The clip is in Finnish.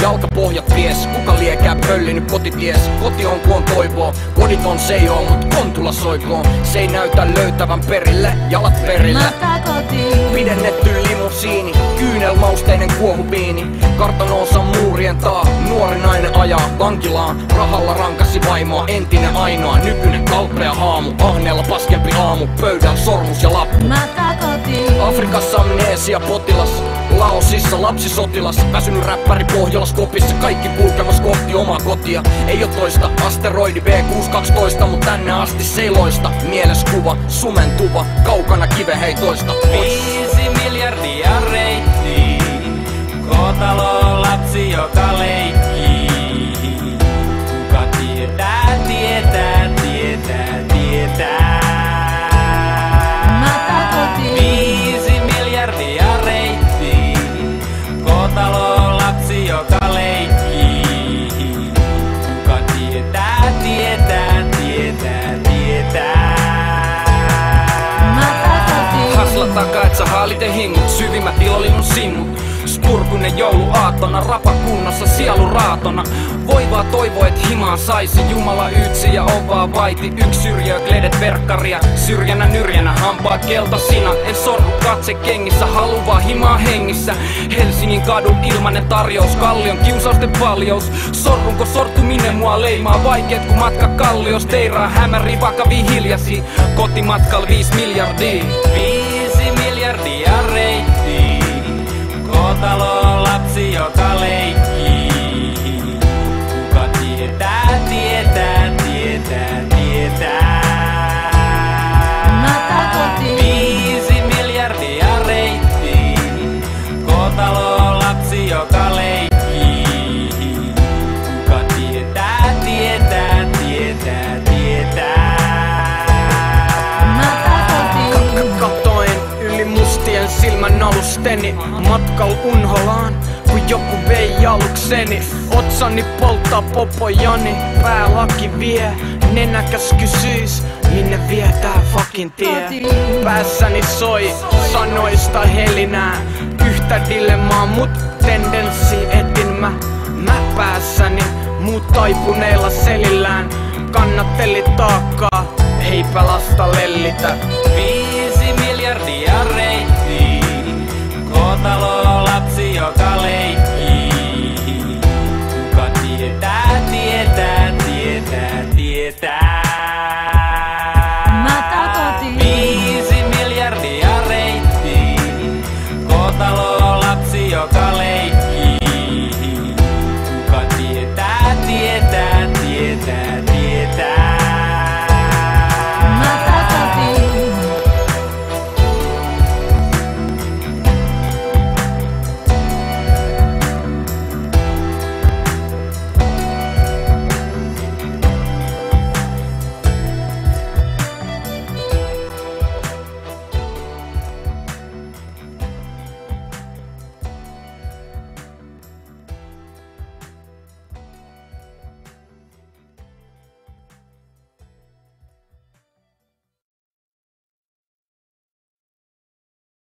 jalkapohjat vies. Kuka liekää pöllinyt kotities? Koti on kun on toivoa, koditon se ei oo, mut Kontula soikoon. Se ei näytä löytävän perille, jalat perille. Pidennetty limusiini, kyynelmausteinen kuohupiini. Kartanonsa muurien taa, nuori nainen ajaa vankilaan. Rahalla rankasi vaimoa, entinen ainoa, nykyinen kalpea haamu. Ahneella paskempi aamu, pöydällä sormus ja lappu. Afrikassa amneesia potilas, Laosissa lapsisotilas. Väsynyt räppäri Pohjolas kopissa, kaikki kulkemas kohti omaa kotia. Ei oo toista, asteroidi V612, mut tänne asti seiloista. Mieleskuva, sumentuva, kaukana kiveheitoista. 5 miljardia reitti, kotalo lapsi joka leikkii. Kuka tietää, tietää, tietää, tietää. 5 miljardia reitti, kotalo lapsi joka leikkii. Kuka tietää, tietää, tietää, tietää. Hasla takaa, et sä haalite hingut, syvimmät ilolinnun sinnut. Spurkunen jouluaattona, rapakunnossa sielu raatona. Voi vaan toivo, et himaan saisi, Jumala ytsi ja on vaan vaiti. Yks syrjää kledet verkkaria, syrjänä nyrjänä, hampaat keltasina. En sorru katse kengissä, halu vaan himaa hengissä. Helsingin kadun ilmanen tarjous, Kallion kiusausten paljous. Sorrunko sortuminen mua leimaa, vaikeet kun matka kallios. Teiraa hämäri vakavii hiljasi, kotimatkal 5 miljardia. 5 miljardia reitti, kotalo lapsi joka leikkii. Kuka tietää, tietää, tietää, tietää. 5 miljardia reitti, kotalo lapsi joka leikkii. Kuka tietää, tietää, tietää, tietää. Katoin yli mustien silmän alusteni, matkal unholaan, kun joku vei jalukseni. Otsani polttaa popojani, päälaki vie, nenäkäs kysyis, minne vie tää fucking tie. Päässäni soi sanoista helinää, yhtä dilemmaa, mut tendenssi etin mä päässäni. Muut taipuneilla selillään, kannatteli taakkaa, ei pelasta lellitä.